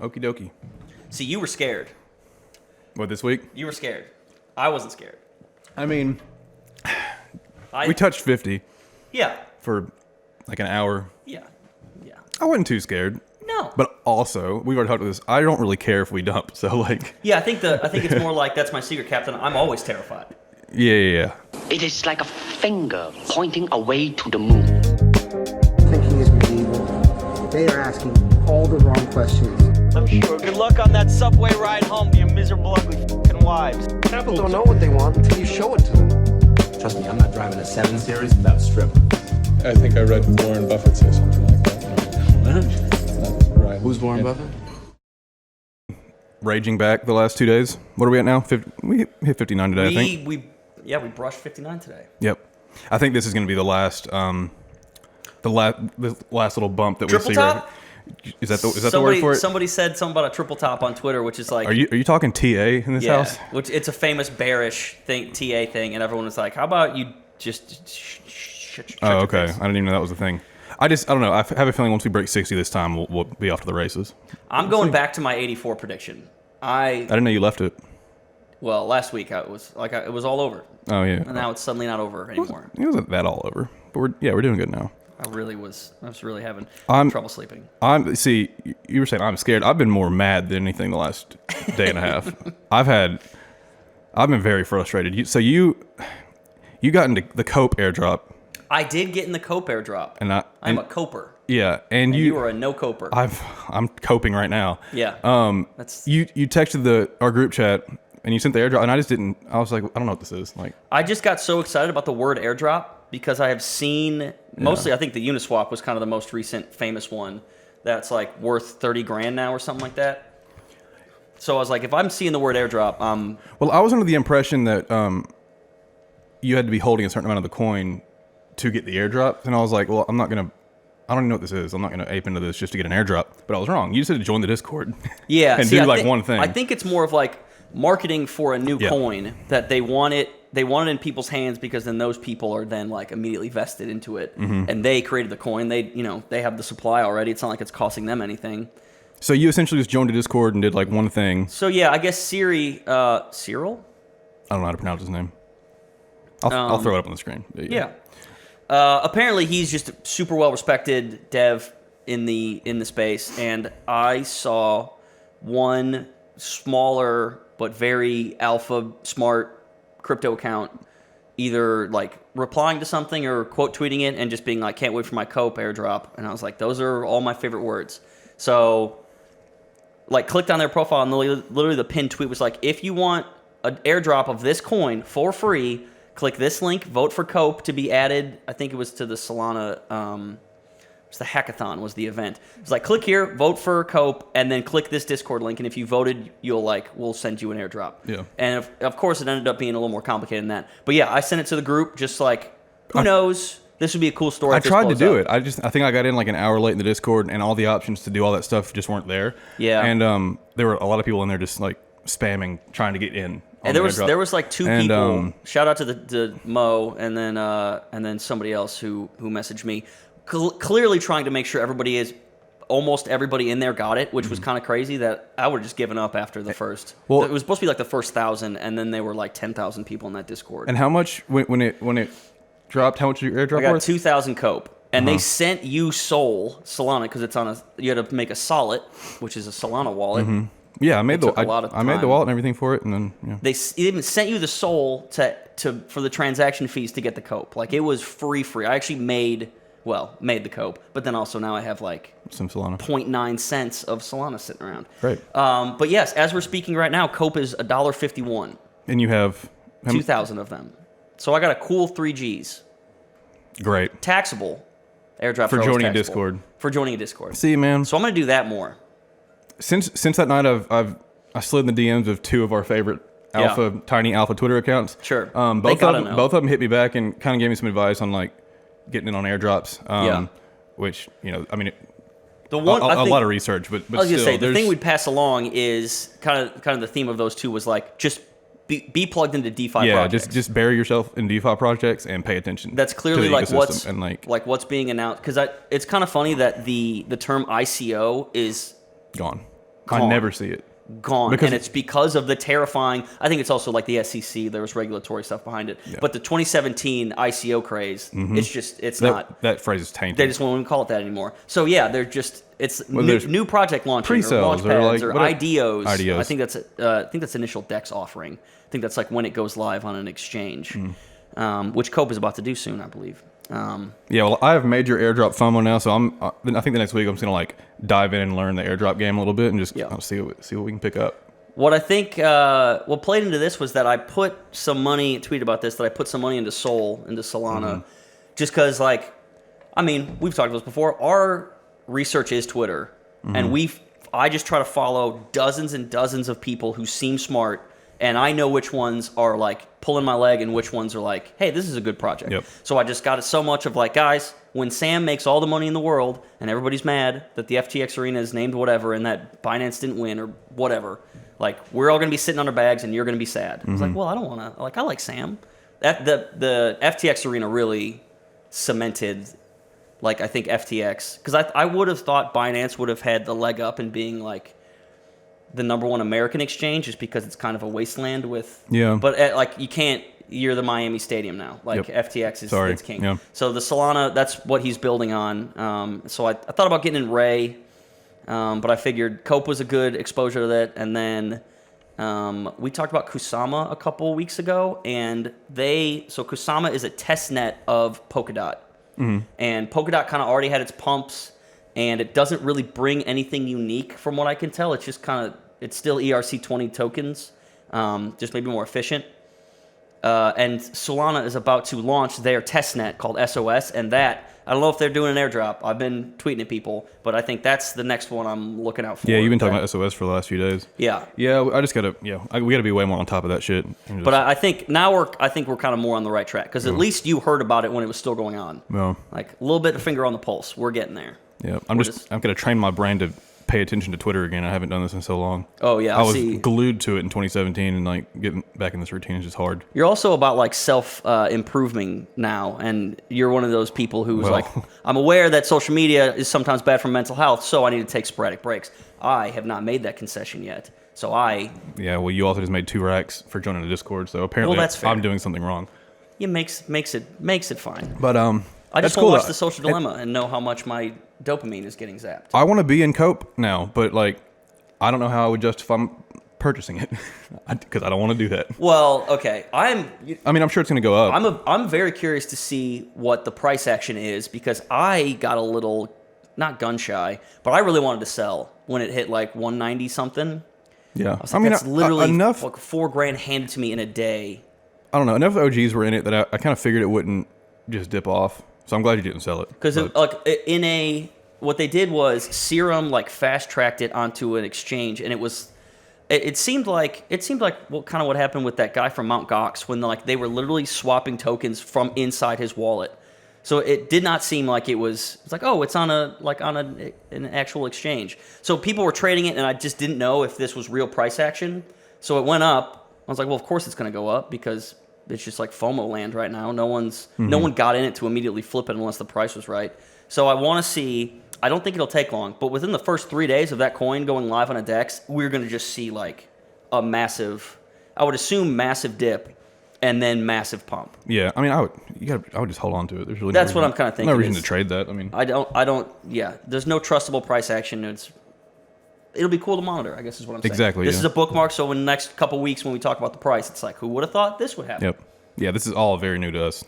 Okie dokie. See, you were scared. What, this week? You were scared. I wasn't scared. I mean, we touched 50 Yeah. for like an hour. Yeah. Yeah. I wasn't too scared. No. But also, we've already talked about this. I don't really care if we dump. So like. Yeah, I think it's more like that's my secret, Captain. I'm always terrified. Yeah. It is like a finger pointing away to the moon. Thinking is medieval. They are asking all the wrong questions. I'm sure. Good luck on that subway ride home to your miserable, ugly f***ing wives. People don't know what they want until you show it to them. Trust me, I'm not driving a 7 Series without strippers. I think I read Warren Buffett say something like that. What? Right. Who's Warren Buffett? Raging back the last 2 days. What are we at now? We hit 59 today, I think. We brushed 59 today. Yep. I think this is going to be the last little bump that Triple we see. top? Is that the word for it? Somebody said something about a triple top on Twitter, which is like... Are you talking TA in this house? Which it's a famous bearish TA thing, and everyone was like, how about you just shut Oh, your okay. face? I didn't even know that was a thing. I don't know. I have a feeling once we break 60 this time, we'll be off to the races. I'm going back to my 84 prediction. I didn't know you left it. Well, last week it was all over. Oh, yeah. And now it's suddenly not over anymore. It wasn't that all over. But we're doing good now. I was really having trouble sleeping. See, you were saying I'm scared. I've been more mad than anything the last day and a half. I've been very frustrated. You got into the Cope airdrop. I did get in the Cope airdrop. I'm a coper. Yeah, and you are a no coper. I'm coping right now. Yeah. You texted our group chat and you sent the airdrop, and I just didn't. I was like, I don't know what this is. Like, I just got so excited about the word airdrop because I have seen mostly. I think the Uniswap was kind of the most recent famous one that's like worth 30 grand now or something like that. So I was like, if I'm seeing the word airdrop, well, I was under the impression that you had to be holding a certain amount of the coin to get the airdrop, and I was like, well, I don't even know what this is. I'm not going to ape into this just to get an airdrop. But I was wrong. You just had to join the Discord. Yeah, and do one thing. I think it's more of like marketing for a new coin that they want it in people's hands because then those people are then like immediately vested into it, and they created the coin. They have the supply already. It's not like it's costing them anything. So you essentially just joined a Discord and did like one thing. So yeah, I guess Cyril. I don't know how to pronounce his name. I'll throw it up on the screen. Yeah. Apparently, he's just a super well respected dev in the space, and I saw one smaller but very alpha smart crypto account either like replying to something or quote tweeting it and just being like, "Can't wait for my Cope airdrop," and I was like, "Those are all my favorite words." So, like, clicked on their profile, and literally the pinned tweet was like, "If you want an airdrop of this coin for free, click this link, vote for Cope to be added." I think it was to the Solana, it's the hackathon was the event. It's like, click here, vote for Cope, and then click this Discord link. And if you voted, we'll send you an airdrop. Yeah. And of course, it ended up being a little more complicated than that. But yeah, I sent it to the group, just like, who knows? This would be a cool story. I tried to do it. I think I got in like an hour late in the Discord, and all the options to do all that stuff just weren't there. Yeah. And there were a lot of people in there just like spamming, trying to get in. And there was like two people. Shout out to the Mo and then somebody else who messaged me, clearly trying to make sure almost everybody in there got it, which was kind of crazy. That I would have just given up after the first. Well, it was supposed to be like the first 1,000, and then there were like 10,000 people in that Discord. And how much when it dropped? How much did your airdrop? I got worth? 2,000 Cope. And they sent you Solana because it's you had to make a Solid, which is a Solana wallet. Mm-hmm. Yeah, I made the wallet and everything for it, and then they even sent you the Sol for the transaction fees to get the Cope. Like, it was free. I actually made the Cope, but then also now I have like some Solana, 0.9 cents of Solana sitting around. Right. But yes, as we're speaking right now, Cope is $1.51. And you have 2,000 of them. So I got a cool 3Gs. Great. Taxable airdrop for joining a Discord. For joining a Discord. See, man. So I'm gonna do that more. Since that night, I slid in the DMs of two of our favorite tiny alpha Twitter accounts. Sure. Both of them hit me back and kind of gave me some advice on like getting in on airdrops. Which I mean, a lot of research, but I was still, gonna say the thing we'd pass along is kind of the theme of those two was like just be plugged into DeFi projects. Yeah, just bury yourself in DeFi projects and pay attention. That's clearly to the like ecosystem what's being announced, because it's kind of funny that the term ICO is gone. gone. I never see it. Gone. Because and it's because of the terrifying, I think it's also like the SEC, there was regulatory stuff behind it. Yeah. But the 2017 ICO craze, it's not. That phrase is tainted. They just won't even call it that anymore. So yeah, they're just, it's Well, there's new project launching, or pre-sales, or launchpads, like or whatever- IDOs. IDOs. I think that's initial DEX offering. I think that's like when it goes live on an exchange, which Cope is about to do soon, I believe. Yeah, well, I have major airdrop FOMO now, so I think the next week I'm just gonna like dive in and learn the airdrop game a little bit and just see what we can pick up. What I think what played into this was that I put some money, tweet about this, that I put some money into Solana, just because, like, I mean, we've talked about this before. Our research is Twitter, and I just try to follow dozens and dozens of people who seem smart, and I know which ones are like pulling my leg and which ones are like, hey, this is a good project. Yep. So I just got it so much of like, guys, when Sam makes all the money in the world and everybody's mad that the FTX arena is named whatever and that Binance didn't win or whatever, like, we're all going to be sitting on our bags and you're going to be sad. I was like, well, I don't want to, like, I like Sam. The FTX arena really cemented, like, I think FTX, because I would have thought Binance would have had the leg up in being like the #1 American exchange, just because it's kind of a wasteland with. Yeah. But like, you can't. You're the Miami Stadium now. Like, FTX is it's king. Yeah. So the Solana, that's what he's building on. So I thought about getting in Ray, but I figured Cope was a good exposure to that. And then we talked about Kusama a couple weeks ago, and so Kusama is a test net of Polkadot, and Polkadot kind of already had its pumps. And it doesn't really bring anything unique from what I can tell. It's just it's still ERC20 tokens, just maybe more efficient. And Solana is about to launch their testnet called SOS, and that, I don't know if they're doing an airdrop. I've been tweeting at people, but I think that's the next one I'm looking out for. Yeah, you've been talking about SOS for the last few days. Yeah. Yeah, we gotta be way more on top of that shit. But I think now we're kind of more on the right track, because at least you heard about it when it was still going on. Well, Like, a little bit of finger on the pulse. We're getting there. yeah, I'm gonna train my brain to pay attention to Twitter again. I haven't done this in so long. Oh, yeah. I was glued to it in 2017, and like getting back in this routine is just hard. You're also about like self-improving now, and you're one of those people who's like, I'm aware that social media is sometimes bad for mental health, so I need to take sporadic breaks. I have not made that concession yet, so Yeah, well, you also just made 2 racks for joining the Discord, so apparently that's fair. I'm doing something wrong. it makes it fine. But I just that's want cool. to watch The Social Dilemma and know how much my dopamine is getting zapped. I want to be in Cope now, but like, I don't know how I would justify purchasing it because I don't want to do that. Well, okay, I mean, I'm sure it's going to go up. I'm very curious to see what the price action is, because I got a little, not gun shy, but I really wanted to sell when it hit like 190 something. Yeah, I mean, that's literally enough. like $4,000 handed to me in a day. I don't know. Enough OGs were in it that I kind of figured it wouldn't just dip off. So I'm glad you didn't sell it. Because like what they did was Serum like fast tracked it onto an exchange, and it seemed like what happened with that guy from Mt. Gox, when they were literally swapping tokens from inside his wallet. So it did not seem like it's like, oh, it's on an actual exchange. So people were trading it, and I just didn't know if this was real price action. So it went up. I was like, well, of course it's going to go up, because it's just like FOMO land right now. No one got in it to immediately flip it unless the price was right. So I want to see. I don't think it'll take long, but within the first 3 days of that coin going live on a DEX, we're going to just see like a massive, I would assume massive dip, and then massive pump. Yeah, I mean, I would just hold on to it. There's really That's what I'm kind of thinking. No reason to trade that. I mean, I don't. Yeah, there's no trustable price action. It'll be cool to monitor, I guess is what I'm saying. Exactly. This is a bookmark, so in the next couple weeks when we talk about the price, it's like, who would have thought this would happen? Yep. Yeah, this is all very new to us.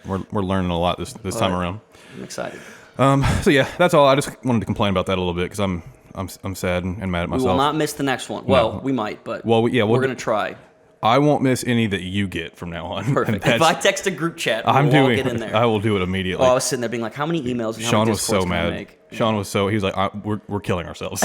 We're learning a lot this time around. I'm excited. So yeah, that's all. I just wanted to complain about that a little bit because I'm sad and mad at myself. We will not miss the next one. Well, we might, but we're going to try. I won't miss any that you get from now on. Perfect. If I text a group chat, we'll all get in there. I will do it immediately. Oh, I was sitting there being like, how many emails? And how Sean many was so Discords can I mad. make? Sean was so, he was like, we're killing ourselves.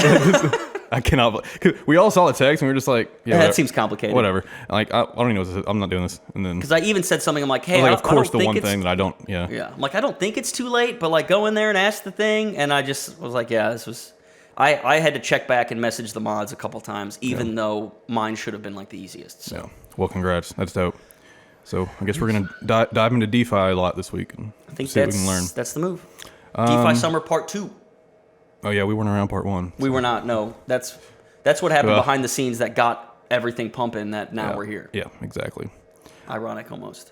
I cannot. Cause we all saw the text and we were just like, yeah, that seems complicated. Whatever. Like, I don't even know what this is. I'm not doing this. And then because I even said something. I'm like, hey, of course, the one thing that I don't. Yeah. Yeah. I'm like, I don't think it's too late, but like, go in there and ask the thing. And I just was like, yeah, this was. I had to check back and message the mods a couple times, even though mine should have been like the easiest. So. Yeah. Well, congrats. That's dope. So I guess we're gonna dive into DeFi a lot this week and I think see what we can learn. That's the move. DeFi Summer Part 2. Oh yeah, we weren't around Part 1. We were not. No, that's That's what happened Well. behind the scenes that got everything pumping. That now we're here. Yeah, exactly. Ironic almost.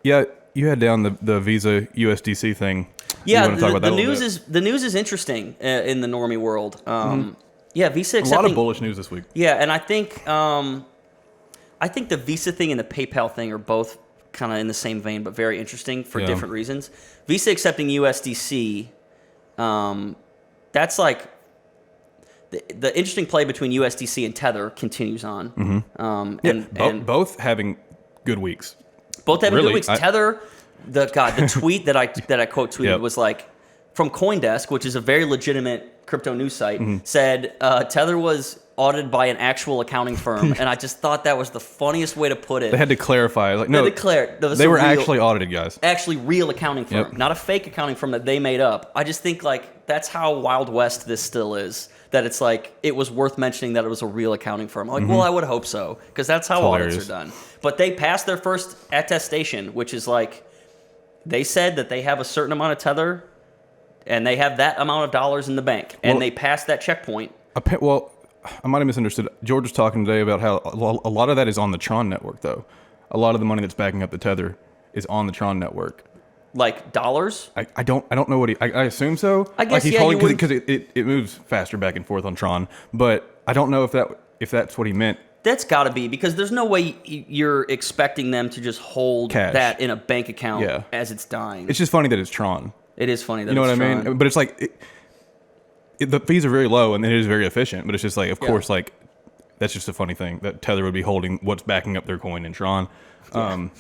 Yeah, you had down the Visa USDC thing. Yeah, You wanna talk about that the a little news bit? is the news is interesting in the normie world. Yeah, Visa A accepting lot of bullish news this week. Yeah, and I think the Visa thing and the PayPal thing are both kind of in the same vein, but very interesting for different reasons. Visa accepting USDC, that's like the interesting play between USDC and Tether continues on. And Both having good weeks. both having Really, good weeks. Tether, the tweet that I quote tweeted Yep. was like from CoinDesk, which is a very legitimate crypto news site, Mm-hmm. said Tether was audited by an actual accounting firm, and I just thought that was the funniest way to put it. They had to clarify. Like, no, they were actually audited, guys. Actually real accounting firm, Yep. not a fake accounting firm that they made up. I just think like that's how Wild West this still is. That it's like it was worth mentioning that it was a real accounting firm. I'm like, well, I would hope so, because that's how audits hilarious. are done. But they passed their first attestation, which is like they said that they have a certain amount of Tether, and they have that amount of dollars in the bank, and Well- they passed that checkpoint. Well, I might have misunderstood. George was talking today about how a lot of that is on the Tron network, though. A lot of the money that's backing up the Tether is on the Tron network. Like dollars? I don't know what I assume so. I guess, like he's yeah, holding you wouldn't- because it moves faster back and forth on Tron, but I don't know if that's what he meant. That's got to be, because there's no way you're expecting them to just hold Cash. that in a bank account Yeah. as it's dying. It's just funny that it's Tron. It is funny that You know it's what I mean? Tron. But it's like the fees are very low and it is very efficient. But it's just like, of course, like that's just a funny thing that Tether would be holding what's backing up their coin in Tron. Well,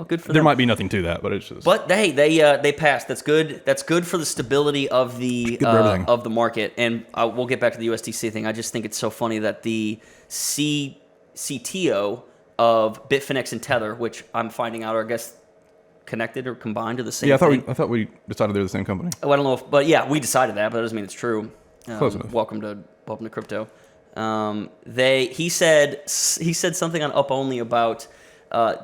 good for There them. might be nothing to that, but it's just. But hey, they passed. That's good. That's good for the stability of the for everything. of the market. And we'll get back to the USDC thing. I just think it's so funny that the CTO of Bitfinex and Tether, which I'm finding out are, I guess, connected or combined to the same yeah, thing. I thought we decided they're the same company. Oh, I don't know if, but yeah, we decided that, but that doesn't mean it's true. Close enough. Welcome to crypto. He said something on Up Only about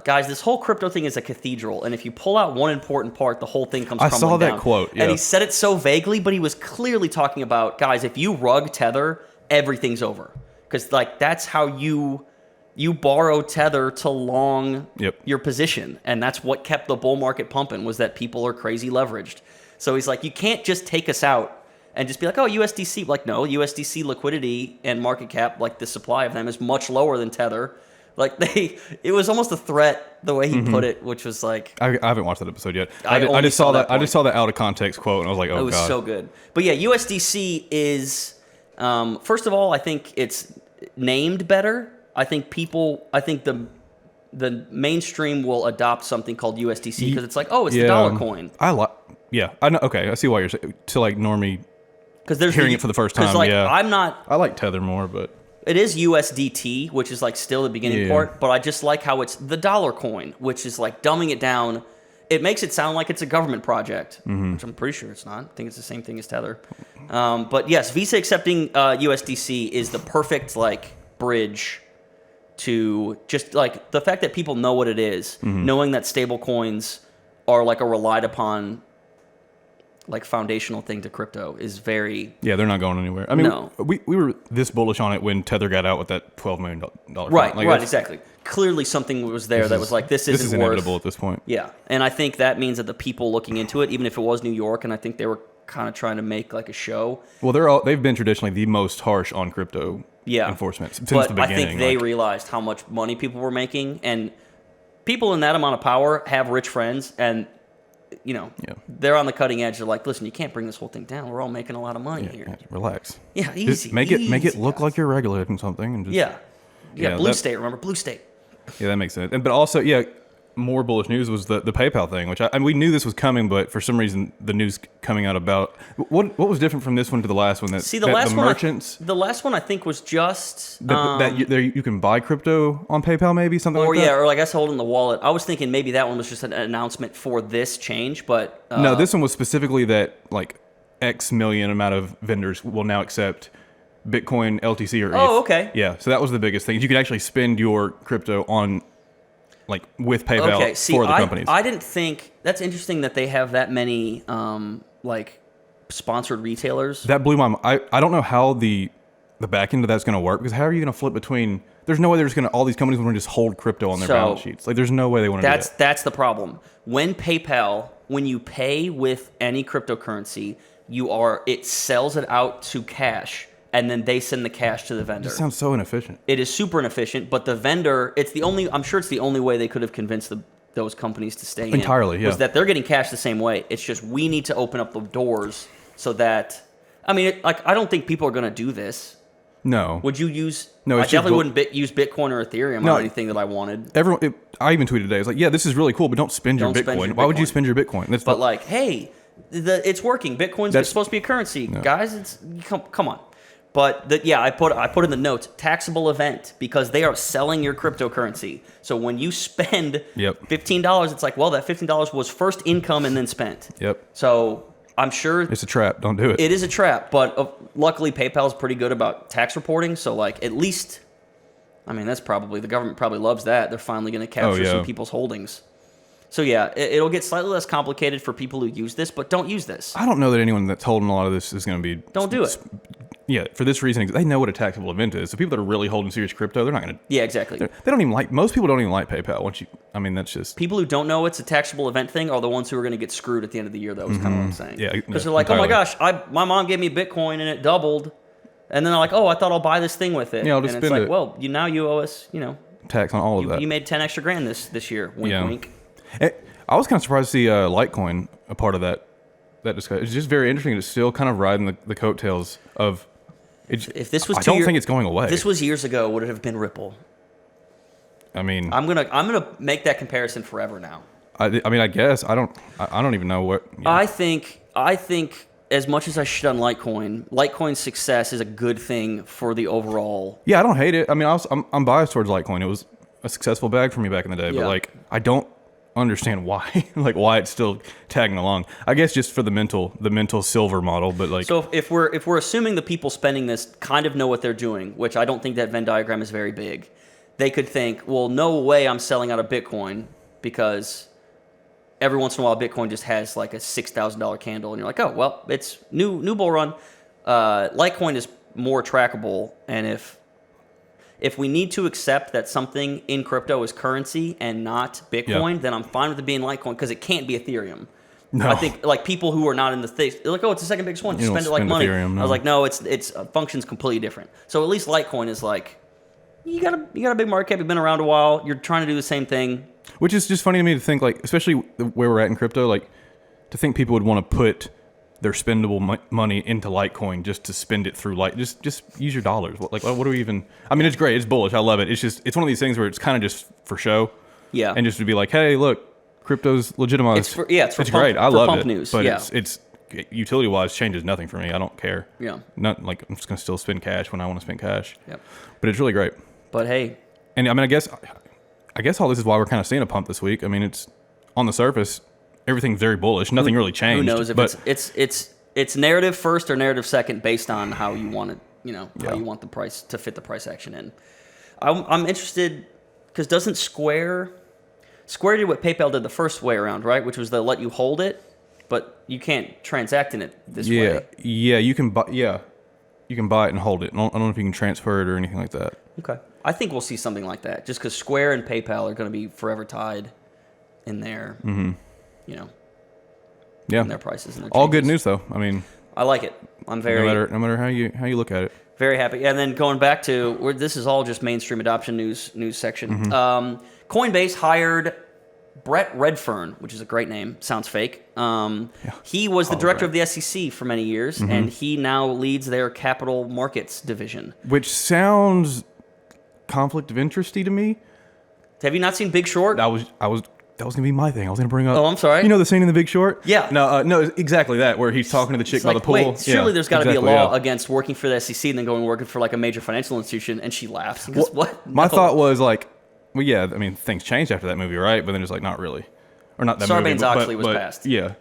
guys, this whole crypto thing is a cathedral, and if you pull out one important part, the whole thing comes I crumbling saw that down. quote, yeah. And he said it so vaguely, but he was clearly talking about, guys, if you rug Tether, everything's over, because like that's how you borrow Tether to long Yep. your position, and that's what kept the bull market pumping, was that people are crazy leveraged. So he's like, you can't just take us out and just be like, oh, USDC. Like, no, USDC liquidity and market cap, like the supply of them, is much lower than Tether. Like it was almost a threat the way he put it, which was like, I haven't watched that episode yet. I I only just saw saw that that. I just point. saw that out of context quote, and I was like, oh it was god. so good. But yeah, USDC is, first of all, I think it's named better. I think the mainstream will adopt something called USDC because it's like, oh, it's the dollar coin. I like. Yeah, I know. Okay, I see why you're saying to like normie. Because there's Hearing it for the first 'cause, time, like, yeah. I'm not. I like Tether more, but It is USDT, which is like still the beginning Yeah. part, but I just like how it's the dollar coin, which is like dumbing it down. It makes it sound like it's a government project, which I'm pretty sure it's not. I think it's the same thing as Tether. But yes, Visa accepting USDC is the perfect like bridge to just like the fact that people know what it is, knowing that stable coins are like a relied upon like foundational thing to crypto is very yeah, they're not going anywhere. I mean, No. we were this bullish on it when Tether got out with that $12 million right, Like, right, that's- exactly. Clearly, something was there that was like this This isn't is worth. inevitable at this point. Yeah, and I think that means that the people looking into it, even if it was New York, and I think they were kind of trying to make like a show. Well, they've been traditionally the most harsh on crypto enforcement since but the beginning. I think they like, realized how much money people were making, and people in that amount of power have rich friends, and you know they're on the cutting edge. They're like, listen, you can't bring this whole thing down. We're all making a lot of money here. yeah, relax. Yeah, Just easy. make it easy, look guys. like you're regulating something, and just Yeah, Yeah, Blue that- State. Remember Blue State? Yeah, that makes sense. But also, yeah, more bullish news was the PayPal thing, which I mean, we knew this was coming, but for some reason, the news coming out about what was different from this one to the last one. That See, the that last the one. merchants The last one I think was just that you can buy crypto on PayPal, maybe something Or like that. yeah, or I guess holding the wallet. I was thinking maybe that one was just an announcement for this change, but No, this one was specifically that like X million amount of vendors will now accept Bitcoin, LTC, or ETH. Oh, okay. Yeah, so that was the biggest thing. You could actually spend your crypto on like with PayPal okay. See, for the companies. I didn't think that's interesting that they have that many like sponsored retailers. That blew my mind. I don't know how the the back end of that's going to work, because how are you going to flip between? There's no way there's going to all these companies want to just hold crypto on their balance sheets. Like, there's no way they want to do that. That's the problem. When you pay with any cryptocurrency, it sells it out to cash, and then they send the cash to the vendor. It sounds so inefficient. It is super inefficient, but the vendor, I'm sure it's the only way they could have convinced those companies to stay entirely. in. Yeah. Was that they're getting cash the same way. It's just we need to open up the doors so that, I mean, I don't think people are going to do this. No. Would you use? No, I it's definitely just wouldn't use Bitcoin or Ethereum on anything that I wanted. I even tweeted today. It's like, yeah, this is really cool, but don't spend your Bitcoin. Why would you spend your Bitcoin? But like, hey, it's working. Bitcoin's supposed to be a currency, guys. Come on. But I put in the notes, taxable event, because they are selling your cryptocurrency. So when you spend $15, it's like, well, that $15 was first income and then spent. Yep. So I'm sure it's a trap. Don't do it. It is a trap, but luckily PayPal's pretty good about tax reporting. So like, at least, I mean, the government probably loves that. They're finally going to capture some people's holdings. So yeah, it'll get slightly less complicated for people who use this, but don't use this. I don't know that anyone that's holding a lot of this is going to be. Don't do it. Yeah, for this reason, they know what a taxable event is. So people that are really holding serious crypto, they're not going to. Yeah, exactly. They don't even like. Most people don't even like PayPal. That's just people who don't know it's a taxable event thing are the ones who are going to get screwed at the end of the year. That was kind of what I'm saying. Yeah, because they're like, entirely. Oh my gosh, my mom gave me Bitcoin and it doubled, and then they're like, oh, I thought I'll buy this thing with it. Yeah, I'll just and spend it's like, it. Well, now you owe us, tax on all of that. You made 10 extra grand this year. Wink, wink. I was kind of surprised to see Litecoin a part of that discussion. It's just very interesting. It's still kind of riding the coattails of. If this was I don't think it's going away. If this was years ago, would it have been Ripple? I mean, I'm gonna make that comparison forever now. I mean, I guess I don't even know what. Yeah. I think as much as I shit on Litecoin's success is a good thing for the overall. Yeah, I don't hate it. I mean, I'm biased towards Litecoin. It was a successful bag for me back in the day, but like, I don't understand why, like why it's still tagging along. I guess just for the mental silver model, but like. So if we're assuming the people spending this kind of know what they're doing, which I don't think that Venn diagram is very big, they could think, well, no way I'm selling out of Bitcoin, because every once in a while Bitcoin just has like a $6,000 candle, and you're like, oh well, it's new bull run. Litecoin is more trackable, and if we need to accept that something in crypto is currency and not Bitcoin, then I'm fine with it being Litecoin, because it can't be Ethereum. No. I think like people who are not in the thing, they're like, oh, it's the second biggest one. You spend it like money. Ethereum, no. I was like, no, it's functions completely different. So at least Litecoin is like, you got a big market cap, you've been around a while, you're trying to do the same thing. Which is just funny to me to think, like, especially where we're at in crypto, like to think people would want to put their spendable money into Litecoin just to spend it through just use your dollars. What do we even? I mean, it's great, it's bullish, I love it. It's one of these things where it's kind of just for show. Yeah. And just to be like, hey, look, crypto's legitimized. It's great. I love it. News. But it's utility wise changes nothing for me. I don't care. Yeah. Not like I'm just gonna still spend cash when I want to spend cash. Yep. But it's really great. But hey. And I mean, I guess all this is why we're kind of seeing a pump this week. I mean, it's on the surface. Everything's very bullish. Nothing really changed. Who knows if it's narrative first or narrative second based on how you want it, how you want the price to fit the price action in. I'm interested because doesn't Square did what PayPal did the first way around, right? Which was they'll let you hold it, but you can't transact in it this way. Yeah, you can buy it and hold it. I don't know if you can transfer it or anything like that. Okay. I think we'll see something like that just because Square and PayPal are going to be forever tied in their in their prices and their all good news though. I mean, I like it. I'm very no matter how you look at it. Very happy. And then going back to this is all just mainstream adoption news section. Mm-hmm. Coinbase hired Brett Redfern, which is a great name. Sounds fake. He was the director of the SEC for many years, mm-hmm. and he now leads their capital markets division. Which sounds conflict of interesty to me. Have you not seen Big Short? That was gonna be my thing. I was gonna bring up. Oh, I'm sorry. You know the scene in The Big Short? Yeah. No, exactly that where he's talking to the chick by the pool. Wait, surely there's got to be a law against working for the SEC and then going and working for like a major financial institution. And she laughs. Goes, what? My thought was like, well, yeah. I mean, things changed after that movie, right? But then it's like not really, or not that movie. Sarbanes-Oxley was passed. Yeah.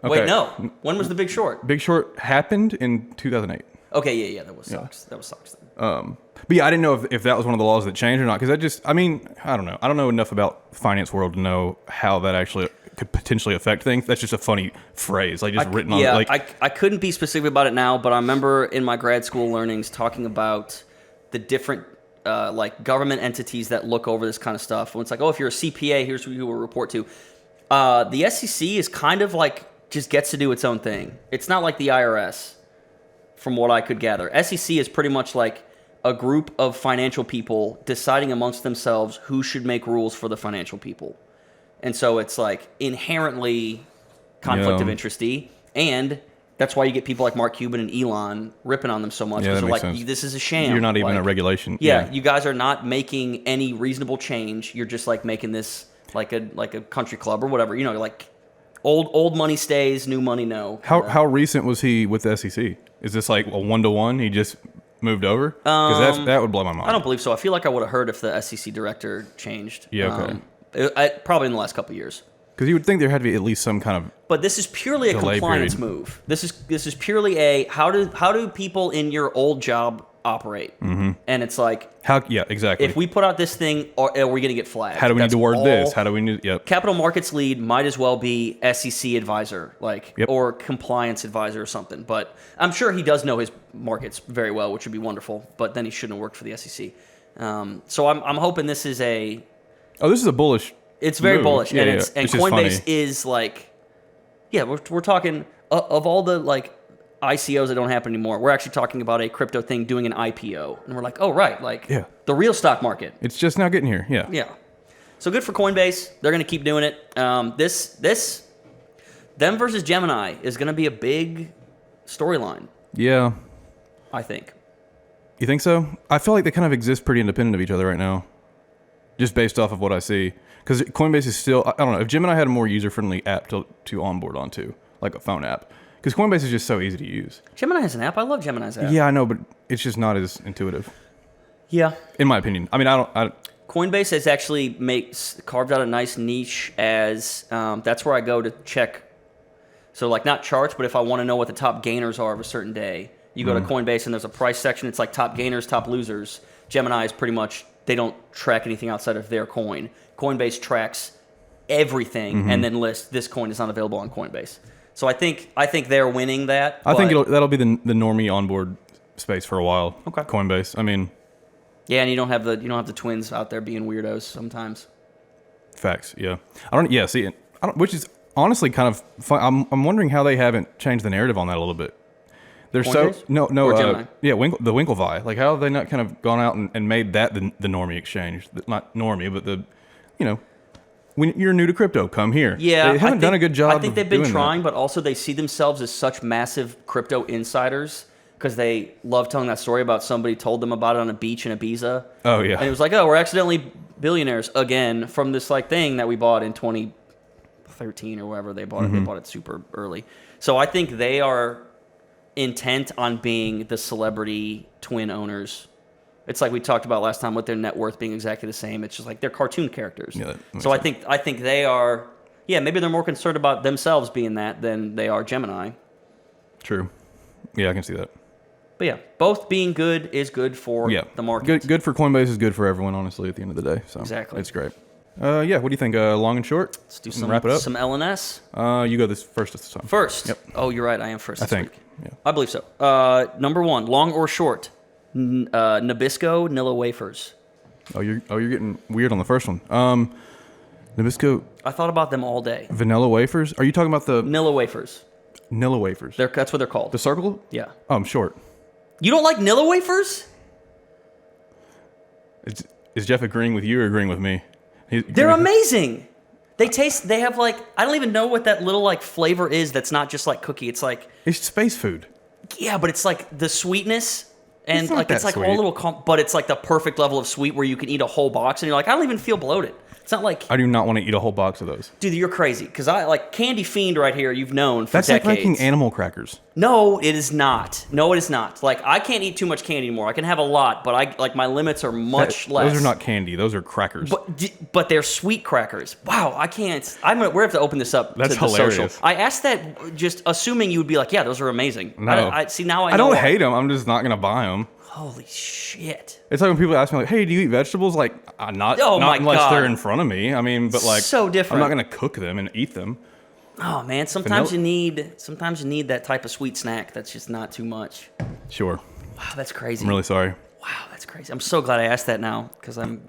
Okay. Wait, no. When was The Big Short? Big Short happened in 2008. Okay, yeah, that was Sox. That was Sox then. But yeah, I didn't know if that was one of the laws that changed or not, because I don't know. I don't know enough about the finance world to know how that actually could potentially affect things. That's just a funny phrase, like just written on. Yeah, Like, I couldn't be specific about it now, but I remember in my grad school learnings talking about the different like government entities that look over this kind of stuff. When it's like, oh, if you're a CPA, here's who you will report to. The SEC is kind of like just gets to do its own thing. It's not like the IRS, from what I could gather. SEC is pretty much like a group of financial people deciding amongst themselves who should make rules for the financial people. And so it's like inherently conflict of interesty. And that's why you get people like Mark Cuban and Elon ripping on them so much. Yeah, Because that they're makes like, sense. this is a sham. you're not even like, a regulation. Yeah, you guys are not making any reasonable change. You're just like making this like a country club or whatever. You know, like old money stays, new money no. How recent was he with the SEC? Is this like a 1-to-1? He just moved over? Because that would blow my mind. I don't believe so. I feel like I would have heard if the SEC director changed. Yeah, okay. Probably in the last couple of years. Because you would think there had to be at least some kind of. But this is purely a Delay compliance period. move. This is purely a how do people in your old job operate? Mm-hmm. And it's like Yeah, exactly. if we put out this thing, are we going to get flagged? How do we need That's to word all- this? How do we need? Yep. Capital markets lead might as well be SEC advisor, Yep. or compliance advisor or something. But I'm sure he does know his markets very well, which would be wonderful. But then he shouldn't have worked for the SEC. So I'm hoping this is This is a bullish. It's very move. bullish, Yeah, and yeah. it's and It's just Coinbase funny. is like, yeah, we're talking of all the like ICOs that don't happen anymore. We're actually talking about a crypto thing doing an IPO, and we're like, oh right, like Yeah. the real stock market. It's just now getting here. Yeah. Yeah. So good for Coinbase. They're going to keep doing it. Them versus Gemini is going to be a big storyline, Yeah. I think. You think so? I feel like they kind of exist pretty independent of each other right now, just based off of what I see. Because Coinbase is still, I don't know, if Gemini had a more user-friendly app to onboard onto, like a phone app. Because Coinbase is just so easy to use. Gemini has an app. I love Gemini's app. Yeah, I know, but it's just not as intuitive, Yeah. in my opinion. I mean, Coinbase has actually carved out a nice niche as that's where I go to check. So like not charts, but if I want to know what the top gainers are of a certain day, you go to Coinbase and there's a price section. It's like top gainers, top losers. Gemini is pretty much, they don't track anything outside of their coin. Coinbase tracks everything and then lists this coin is not available on Coinbase. So I think they're winning that. I think that'll be the normie onboard space for a while. Okay. Coinbase. I mean, yeah, and you don't have the twins out there being weirdos sometimes. facts. Yeah. Which is honestly kind of fun. I'm wondering how they haven't changed the narrative on that a little bit. They're Coinbase? no Or Gemini? yeah, the Winklevi. Like, how have they not kind of gone out and made that the normie exchange? Not normie, but when you're new to crypto, come here. Yeah, they haven't done a good job. I think they've been doing trying, that. but also they see themselves as such massive crypto insiders because they love telling that story about somebody told them about it on a beach in Ibiza. Oh yeah, And it was like, oh, we're accidentally billionaires again from this like thing that we bought in 2013 or wherever they bought it. They bought it super early. So I think they are intent on being the celebrity twin owners. It's like we talked about last time with their net worth being exactly the same. It's just like they're cartoon characters. Yeah, that makes so I think they are. Yeah, maybe they're more concerned about themselves being that than they are Gemini. true. Yeah, I can see that. But yeah, both being good is good for Yeah, the market. Good for Coinbase is good for everyone. Honestly, at the end of the day, so Exactly. it's great. Yeah, what do you think? Long and short. Let's do Wrap it up. some LNS. You go this first this time. First. Yep. Oh, you're right. I am first. I This think. week. Yeah. I believe so. Number one, long or short, Nabisco Nilla wafers. Oh, you're getting weird on the first one. Nabisco I thought about them all day. vanilla wafers. Are you talking about the Nilla wafers. Nilla wafers? That's what they're called. The circle? Yeah. Oh, I'm short. You don't like Nilla wafers? Is Jeff agreeing with you or agreeing with me? They're amazing. They have like, I don't even know what that little like flavor is that's not just like cookie. It's like, It's space food. yeah, but it's like the sweetness and It's not like it's that like all sweet. little, but it's like the perfect level of sweet where you can eat a whole box and you're like, I don't even feel bloated. It's not like, I do not want to eat a whole box of those. dude, you're crazy. Because I like Candy Fiend right here. You've known for That's decades. like making animal crackers. No, it is not. No, it is not. Like I can't eat too much candy anymore. I can have a lot, but I like my limits are much less. Those are not candy. Those are crackers. But they're sweet crackers. Wow, I can't. We have to open this up That's to the hilarious. social. I asked that just assuming you would be like, yeah, those are amazing. No. I see now. I I know don't why. hate them. I'm just not going to buy them. Holy shit. It's like when people ask me, like, hey, do you eat vegetables? Like, not Oh my unless God. they're in front of me. I mean, but like, So different. I'm not going to cook them and eat them. Oh man, sometimes Vanilla- you need that type of sweet snack that's just not too much. Sure. Wow, that's crazy. I'm really sorry. Wow, that's crazy. I'm so glad I asked that now because I'm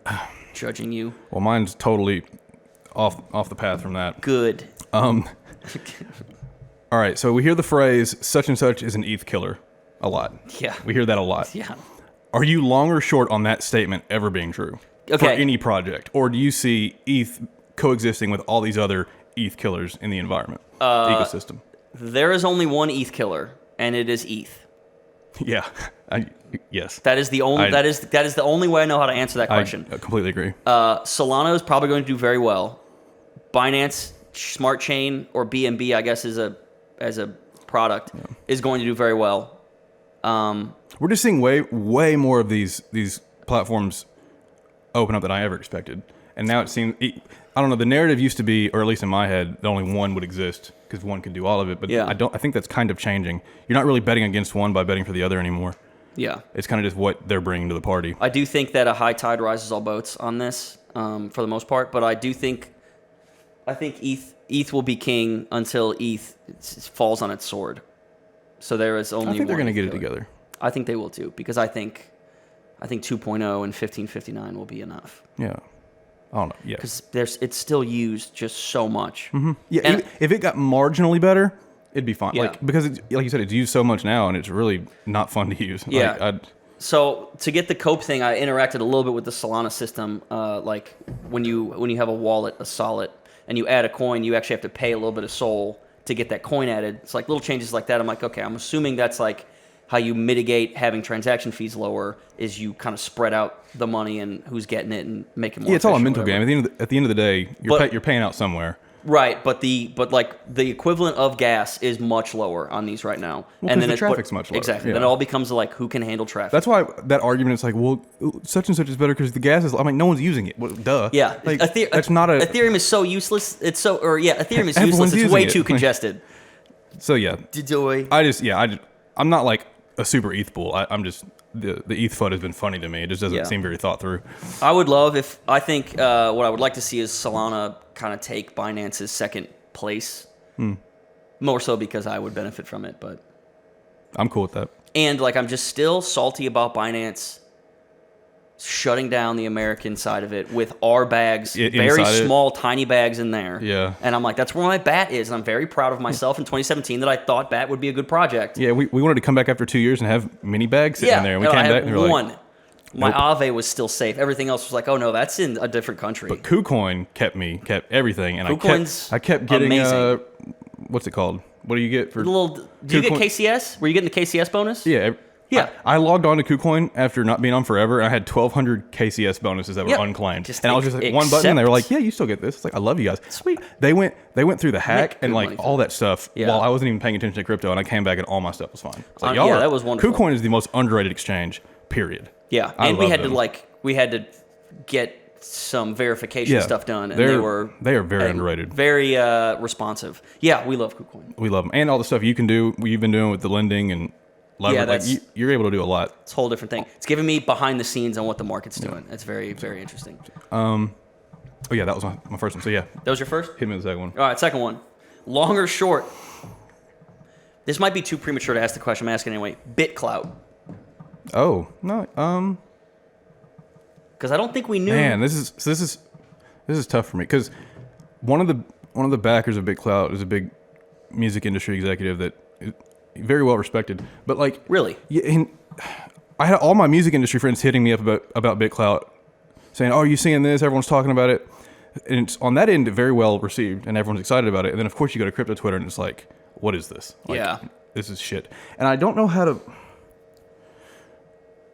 judging you. Well, mine's totally off the path from that. Good. All right, so we hear the phrase "such and such is an ETH killer" a lot. Yeah. We hear that a lot. Yeah. Are you long or short on that statement ever being true for Okay. any project, or do you see ETH coexisting with all these other ETH killers in the environment, ecosystem? There is only one ETH killer, and it is ETH. Yeah. Yes. That is the only. That is the only way I know how to answer that question. I completely agree. Solana is probably going to do very well. Binance Smart Chain or BNB, I guess, as a product, is going to do very well. We're just seeing way more of these platforms open up than I ever expected, and now it seems. I don't know. The narrative used to be, or at least in my head, that only one would exist because one could do all of it. But Yeah. I think that's kind of changing. You're not really betting against one by betting for the other anymore. Yeah. It's kind of just what they're bringing to the party. I do think that a high tide rises all boats on this, for the most part. But I think ETH will be king until ETH falls on its sword. So there is only. I think they're one going to get it killer. together. I think they will too, because I think 2.0 and 1559 will be enough. Yeah. I don't know. Yeah. Because it's still used just so much. Yeah. And- If it got marginally better, it'd be fine. Yeah. Like because like you said, it's used so much now, and it's really not fun to use. Yeah. Like, So to get the Cope thing, I interacted a little bit with the Solana system. Like when you have a wallet, a solid, and you add a coin, you actually have to pay a little bit of Sol to get that coin added. It's like little changes like that. I'm like, okay, I'm assuming that's like how you mitigate having transaction fees lower is you kind of spread out the money and who's getting it and make it more. yeah, it's all a efficient, mental whatever. game. At the end of the day, you're paying out somewhere. Right, but the equivalent of gas is much lower on these right now. Well, 'cause the traffic's much lower. Exactly. Yeah. Then it all becomes like who can handle traffic. That's why that argument is like, well, such and such is better because the gas is. I mean, no one's using it. Well, duh. Yeah, Like, that's not a. Ethereum is so useless. Ethereum is Everyone's useless. It's using way it. too congested. So yeah, Enjoy. I'm not like a super ETH bull. I'm just the ETH FUD has been funny to me. It just doesn't Yeah. seem very thought through. I would love if what I would like to see is Solana kind of take Binance's second place. More so because I would benefit from it, but I'm cool with that. and like I'm just still salty about Binance shutting down the American side of it with our bags, very inside it. small, tiny bags in there. Yeah. And I'm like, that's where my BAT is, and I'm very proud of myself in 2017 that I thought BAT would be a good project. Yeah, we wanted to come back after 2 years and have mini bags sitting in there, and we no, came I back had and we were one. like, My Nope. Aave was still safe. Everything else was like, oh no, that's in a different country. but KuCoin kept everything, and KuCoin's I kept getting amazing. What's it called? What do you get for? Do you get KuCoin? KCS? Were you getting the KCS bonus? Yeah. Yeah. I logged on to KuCoin after not being on forever, and I had 1,200 KCS bonuses that were Yep. unclaimed. Just And I was just like, one button, and they were like, yeah, you still get this. It's like, I love you guys. Sweet. They went through the hack Make and good like money for all it. that stuff Yeah. while I wasn't even paying attention to crypto, and I came back and all my stuff was fine. It's like, Yeah, that was wonderful. KuCoin is the most underrated exchange, period. Yeah, I and we love had them. to get some verification Yeah. stuff done, and They they're are very underrated. very responsive. Yeah, we love KuCoin. We love them. And all the stuff you can do, you've been doing with the lending and leverage. Yeah, like, that's- you're able to do a lot. It's a whole different thing. It's giving me behind the scenes on what the market's doing. It's very, very interesting. Oh, yeah, that was my first one. So, yeah, That was your first? hit me with the second one. All right, second one. Long or short? This might be too premature to ask the question. I'm asking anyway. BitClout. Oh, no. Because I don't think we knew. Man, this is tough for me because one of the backers of BitClout is a big music industry executive that is very well respected. But like, Really? yeah, and I had all my music industry friends hitting me up about BitClout, saying, "Oh, are you seeing this? Everyone's talking about it." And it's on that end very well received, and everyone's excited about it. And then of course you go to crypto Twitter, and it's like, "What is this? Like, Yeah. this is shit." And I don't know how to.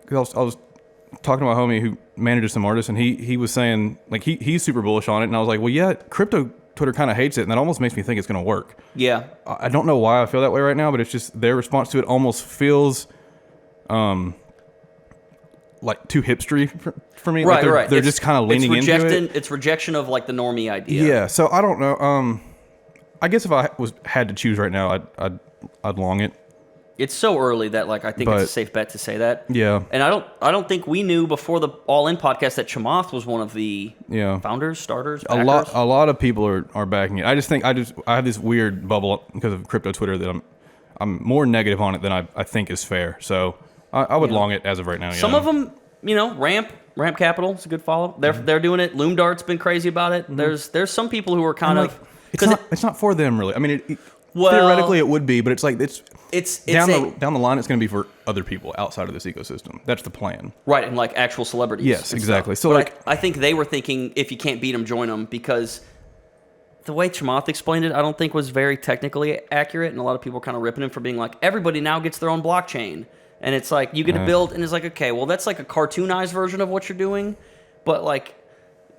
Cause I was talking to my homie who manages some artists, and he was saying like he's super bullish on it, and I was like, well, yeah, crypto Twitter kind of hates it, and that almost makes me think it's going to work. Yeah. I don't know why I feel that way right now, but it's just their response to it almost feels like too hipstery for me. Right, like they're just kind of leaning into it. It's rejection of like the normie idea. Yeah, so I don't know. I guess if I had to choose right now, I'd long it. It's so early that like I think it's a safe bet to say that. Yeah. And I don't think we knew before the All In podcast that Chamath was one of the founders, starters, backers. A lot of people are backing it. I just think I have this weird bubble because of crypto Twitter that I'm more negative on it than I think is fair. So I would long it as of right now. Some of them, Ramp Capital is a good follow. They're doing it. Loomdart's been crazy about it. There's some people who are kind of it's not for them really. I mean, theoretically it would be, but it's like it's down the line it's going to be for other people outside of this ecosystem. That's the plan, right? And like actual celebrities. Yes, exactly. Stuff. So but like I think they were thinking if you can't beat them, join them, because the way Chamath explained it, I don't think was very technically accurate, and a lot of people are kind of ripping him for being like everybody now gets their own blockchain, and it's like you get to build, and it's like okay, well that's like a cartoonized version of what you're doing, but like.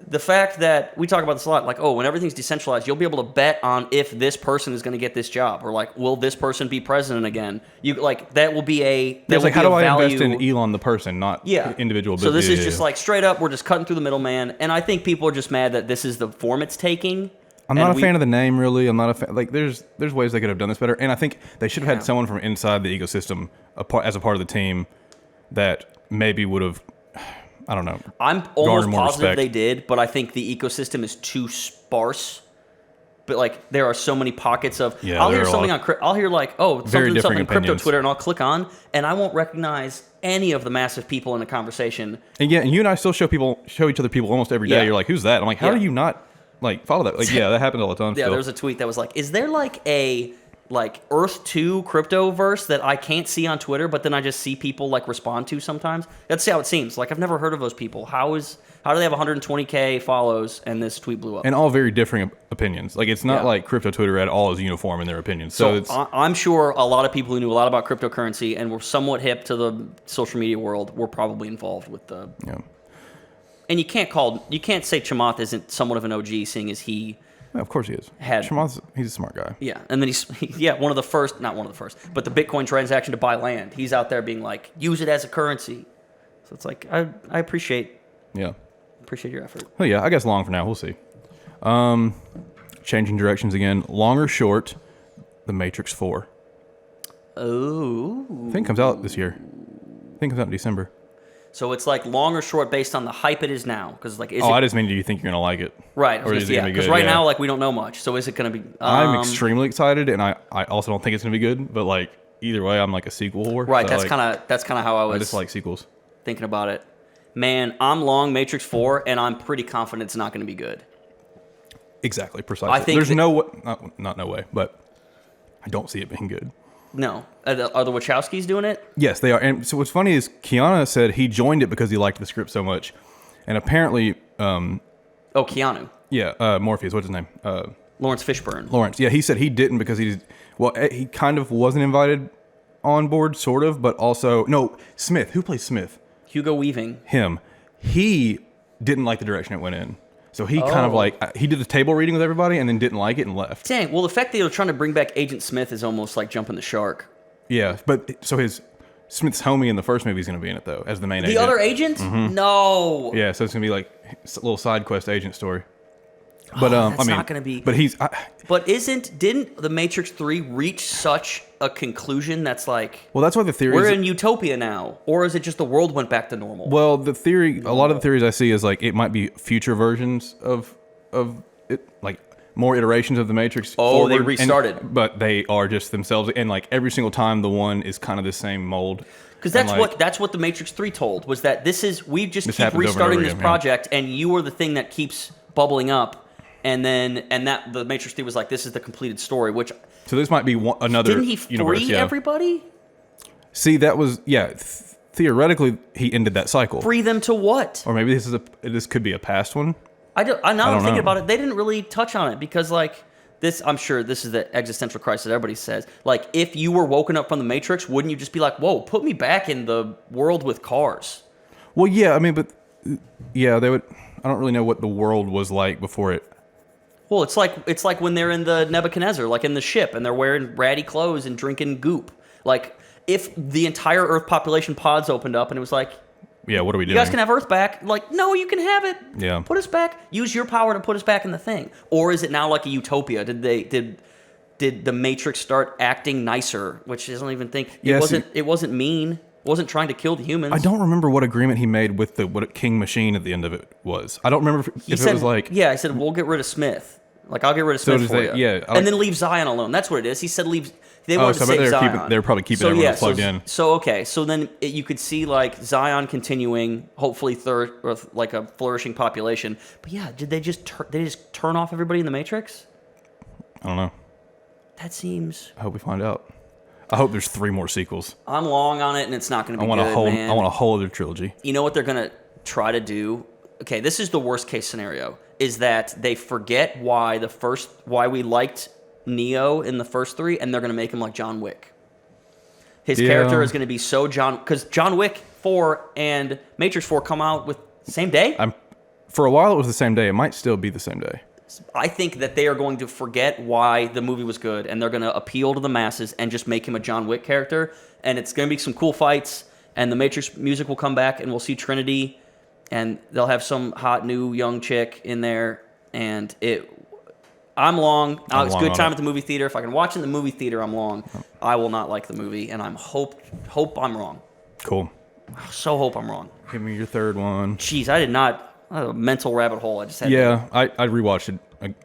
The fact that we talk about this a lot, like, oh, when everything's decentralized, you'll be able to bet on if this person is going to get this job, or like, will this person be president again? You like that will be a. It's like, how do I invest in Elon the person, not individual business? So this is just like straight up, we're just cutting through the middleman, and I think people are just mad that this is the form it's taking. I'm not a fan of the name, really. I'm not a fan. Like, there's ways they could have done this better, and I think they should have had someone from inside the ecosystem as a part of the team that maybe would have. I don't know. I'm almost positive they did, but I think the ecosystem is too sparse. But like, there are so many pockets of. Yeah, I'll hear something I'll hear like, oh, something crypto Twitter, and I'll click on, and I won't recognize any of the massive people in the conversation. And and you and I still show each other people almost every day. You're like, who's that? I'm like, how do you not like follow that? Like, that happens all the time. Yeah, there was a tweet that was like, is there like a Earth 2 crypto verse that I can't see on Twitter, but then I just see people like respond to sometimes? That's how it seems. Like I've never heard of those people. How do they have 120K follows and this tweet blew up? And all very differing opinions. Like it's not like crypto Twitter at all is uniform in their opinions. So I'm sure a lot of people who knew a lot about cryptocurrency and were somewhat hip to the social media world were probably involved with the. Yeah. And you can't say Chamath isn't somewhat of an OG, seeing as he. Yeah, of course he is. He's a smart guy. Yeah, and then he's not one of the first, but the Bitcoin transaction to buy land. He's out there being like, use it as a currency. So it's like I appreciate your effort. Oh yeah, I guess long for now. We'll see. Changing directions again. Long or short, The Matrix 4. Oh. I think it comes out this year. I think it comes out in December. So it's like long or short based on the hype it is now, because like I just mean, do you think you're gonna like it? Right. Because right now like we don't know much. So is it gonna be? I'm extremely excited, and I also don't think it's gonna be good. But like either way, I'm like a sequel whore. Right. So that's kind of how I was. I just like sequels. Thinking about it, man. I'm long Matrix 4, and I'm pretty confident it's not gonna be good. Exactly. Precisely. I think there's not no way, but I don't see it being good. No. Are the Wachowskis doing it? Yes, they are. And so what's funny is Keanu said he joined it because he liked the script so much. And apparently... Keanu. Yeah, Morpheus. What's his name? Lawrence Fishburne. Lawrence. Yeah, he said he didn't because he kind of wasn't invited on board, sort of, but also... No, Smith. Who plays Smith? Hugo Weaving. Him. He didn't like the direction it went in. So he kind of like, he did the table reading with everybody and then didn't like it and left. Dang, well, the fact that you're trying to bring back Agent Smith is almost like jumping the shark. Yeah, but so Smith's homie in the first movie is going to be in it, though, as the main agent. The other agent? Mm-hmm. No. Yeah, so it's going to be like a little side quest agent story. But that's not going to be. But didn't the Matrix 3 reach such a conclusion that's like? Well, that's why the theory. We're in utopia now, or is it just the world went back to normal? Well, the theory, a lot of the theories I see is like it might be future versions of it, like more iterations of the Matrix. Oh, they restarted, but they are just themselves, and like every single time the one is kind of the same mold. Because that's what the Matrix 3 told, was that we just keep restarting this project, and you are the thing that keeps bubbling up. And that the Matrix 3 was like, this is the completed story, which... So this might be another Didn't he free everybody? See, that was... Yeah, theoretically, he ended that cycle. Free them to what? Or maybe this could be a past one? I'm thinking about it. They didn't really touch on it because, like, this... I'm sure this is the existential crisis everybody says. Like, if you were woken up from the Matrix, wouldn't you just be like, whoa, put me back in the world with cars? Well, yeah, I mean, but... Yeah, they would... I don't really know what the world was like before it... Well, it's like when they're in the Nebuchadnezzar, like in the ship, and they're wearing ratty clothes and drinking goop. Like, if the entire Earth population pods opened up and it was like, yeah, what are we doing? You guys can have Earth back. Like, no, you can have it. Yeah. Put us back. Use your power to put us back in the thing. Or is it now like a utopia? did the Matrix start acting nicer? Which I don't even think it Yeah, wasn't. It wasn't mean. It wasn't trying to kill the humans. I don't remember what agreement he made with what King Machine at the end of it was. I don't remember if it was like... Yeah, I said, we'll get rid of Smith. Like, I'll get rid of So Smith does for they- you. yeah, and then leave Zion alone. That's what it is. He said leave... They wanted to so I bet save they're Zion. they're probably keeping everyone plugged in. So, okay. So then you could see, like, Zion continuing, hopefully or like a flourishing population. But yeah, did they just turn off everybody in the Matrix? I don't know. That seems... I hope we find out. I hope there's 3 more sequels. I'm long on it, and it's not going to be I want good, man. I want a whole other trilogy. You know what they're going to try to do? Okay, this is the worst case scenario, is that they forget why we liked Neo in the first 3, and they're going to make him like John Wick. His character is going to be so because John Wick 4 and Matrix 4 come out with the same day? For a while it was the same day. It might still be the same day. I think that they are going to forget why the movie was good, and they're going to appeal to the masses and just make him a John Wick character, and it's going to be some cool fights, and the Matrix music will come back, and we'll see Trinity, and they'll have some hot new young chick in there, and I'm long. It's a good time at the movie theater. If I can watch in the movie theater, I'm long. I will not like the movie, and I'm hope I'm wrong. Cool. So hope I'm wrong. Give me your third one. Jeez, I had a mental rabbit hole. I just had I rewatched it,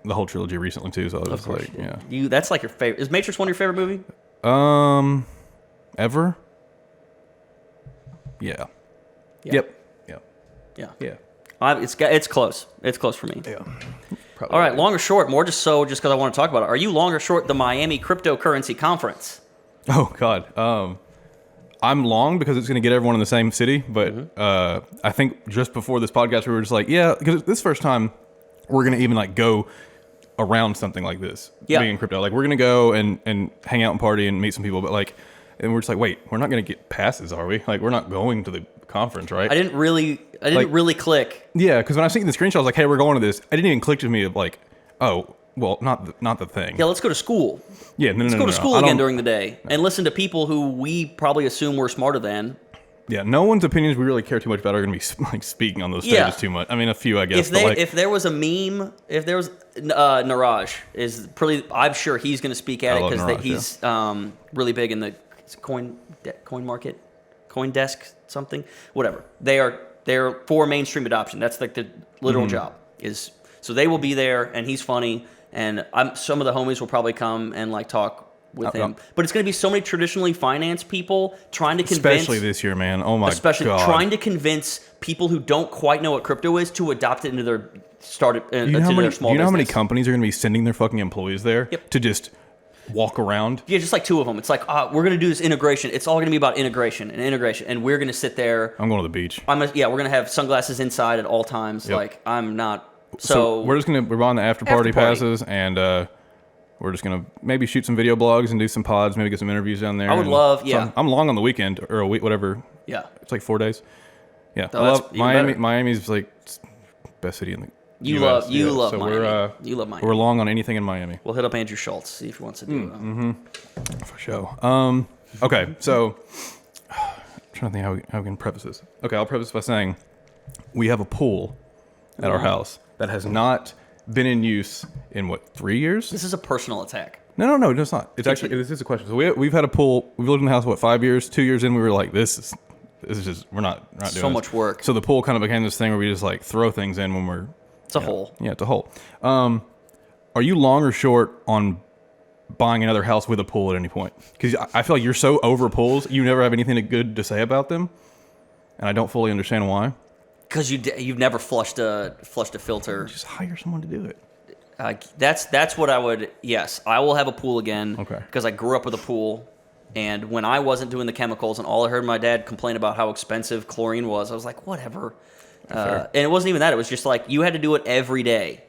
the whole trilogy recently too, so I was like, yeah. That's like your favorite. Is Matrix one of your favorite movie? Ever? Yeah. Yep. Yeah. Yeah. It's close. It's close for me. Yeah. All right, long or short, more just because I want to talk about it. Are you long or short the Miami cryptocurrency conference? Oh God. I'm long because it's going to get everyone in the same city, but I think just before this podcast we were just like, yeah, because this first time we're going to even like go around something like this, being in crypto. Like we're going to go and hang out and party and meet some people, but like, and we're just like, wait, we're not going to get passes, are we? Like we're not going to the conference, right? I didn't really click. Yeah, because when I seen the screenshot, I was like, hey, we're going to this. I didn't even click to me of like, oh, well, not the thing. Yeah, let's go to school. Yeah, let's go to school again during the day and listen to people who we probably assume we're smarter than. Yeah, no one's opinions we really care too much about are going to be like speaking on those stages too much. I mean, a few, I guess. If there was a meme, if there was Niraj is pretty. I'm sure he's going to speak at it because he's really big in the coin market, coin desk something, whatever. They're for mainstream adoption. That's like the literal job is. So they will be there, and he's funny, and some of the homies will probably come and like talk with him. But it's going to be so many traditionally financed people trying to convince, especially this year, man. Oh my god, especially trying to convince people who don't quite know what crypto is to adopt it into their their small. Do you know how many business. companies are going to be sending their fucking employees there to just walk around? Yeah, just like 2 of them. It's like we're going to do this integration. It's all going to be about integration, and we're going to sit there. I'm going to the beach. We're going to have sunglasses inside at all times. Yep. Like I'm not. So we're buying the after party passes, and we're just gonna maybe shoot some video blogs and do some pods, maybe get some interviews down there. I would love, so I'm long on the weekend or a week, whatever. Yeah, it's like 4 days. Yeah, Oh, I love Miami. better. Miami's like best city in the You US. love so Miami. You love Miami. We're long on anything in Miami. We'll hit up Andrew Schultz, see if he wants to do it. For sure. Okay, so I'm trying to think how we can preface this. Okay, I'll preface by saying we have a pool at our house that has not been in use in 3 years? This is a personal attack. No, it's not. It's actually this is a question. So we've had a pool. We've lived in the house 5 years. 2 years in, we were like, this is just we're not doing so much this. work. So the pool kind of became this thing where we just like throw things in when we're. It's a hole. Yeah, it's a hole. Are you long or short on buying another house with a pool at any point? Because I feel like you're so over pools, you never have anything good to say about them, and I don't fully understand why. Because you've never flushed a filter. Just hire someone to do it. That's what I would. Yes, I will have a pool again. Okay. Because I grew up with a pool, and when I wasn't doing the chemicals, and all I heard my dad complain about how expensive chlorine was, I was like, whatever. And it wasn't even that. It was just like you had to do it every day,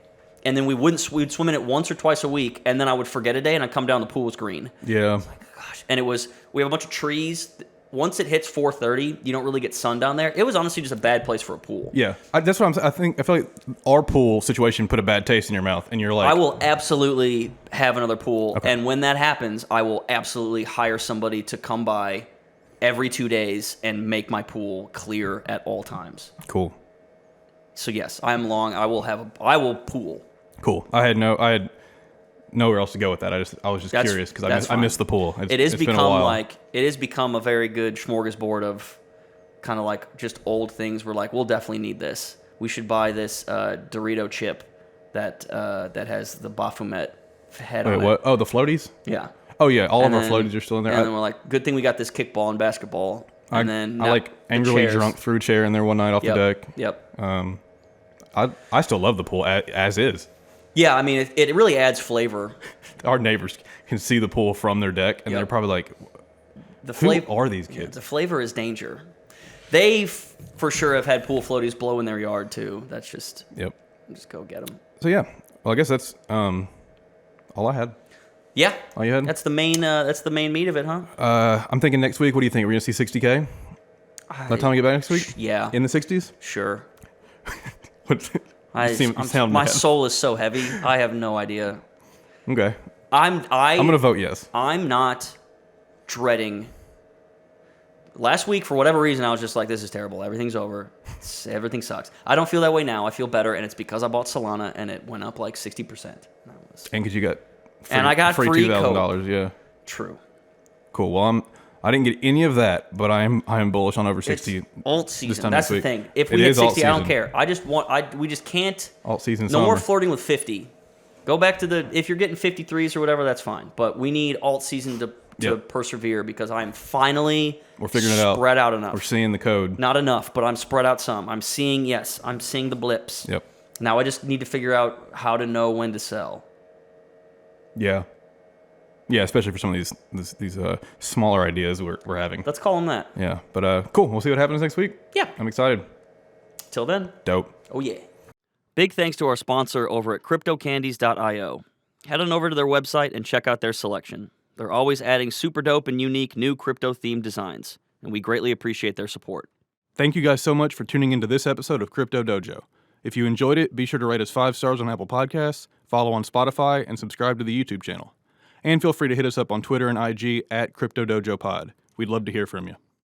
and then we'd swim in it once or twice a week, and then I would forget a day, and I'd come down, the pool was green. Yeah. Gosh, and we have a bunch of trees. Once it hits 4:30, you don't really get sun down there. It was honestly just a bad place for a pool. Yeah, that's what I'm saying. I feel like our pool situation put a bad taste in your mouth, and you're like, I will absolutely have another pool, Okay. and when that happens, I will absolutely hire somebody to come by every 2 days and make my pool clear at all times. Cool. So yes, I am long. I will pool. Cool. I had nowhere else to go with that. I was just curious because I missed the pool. It has become a very good smorgasbord of kind of like just old things. We're like, we'll definitely need this. We should buy this Dorito chip that has the Baphomet head on it. What? Oh, the floaties? Yeah. Oh yeah, all of our floaties are still in there. And then we're like, good thing we got this kickball and basketball. And then I like angrily drunk through a chair in there one night off the deck. Yep. I still love the pool as is. Yeah, I mean, it really adds flavor. Our neighbors can see the pool from their deck, and they're probably like, who are these kids? The flavor is danger. They for sure have had pool floaties blow in their yard too. That's just just go get them. So yeah, well I guess that's all I had. Yeah, all you had. That's the main meat of it, huh? I'm thinking next week. What do you think? We're gonna see 60K. By the time we get back next week? Yeah. In the 60s? Sure. My my soul is so heavy. I have no idea. Okay. I'm gonna vote yes. I'm not dreading. Last week, for whatever reason, I was just like, this is terrible. Everything's over. Everything sucks. I don't feel that way now. I feel better, and it's because I bought Solana, and it went up like 60%. And because you got I got free $2,000, yeah. True. Cool. Well, I didn't get any of that, but I am bullish on over 60. It's alt season. That's the thing. If we hit 60, I don't care. We just can't. Alt season. No more flirting with 50. Go back to if you're getting 53s or whatever, that's fine. But we need alt season to persevere because I'm finally figuring it out. Spread out enough. We're seeing the code. Not enough, but I'm spread out some. I'm seeing the blips. Yep. Now I just need to figure out how to know when to sell. Yeah. Yeah, especially for some of these smaller ideas we're having. Let's call them that. Yeah, but cool. We'll see what happens next week. Yeah. I'm excited. Till then. Dope. Oh, yeah. Big thanks to our sponsor over at CryptoCandies.io. Head on over to their website and check out their selection. They're always adding super dope and unique new crypto-themed designs, and we greatly appreciate their support. Thank you guys so much for tuning into this episode of Crypto Dojo. If you enjoyed it, be sure to rate us 5 stars on Apple Podcasts, follow on Spotify, and subscribe to the YouTube channel. And feel free to hit us up on Twitter and IG at CryptoDojoPod. We'd love to hear from you.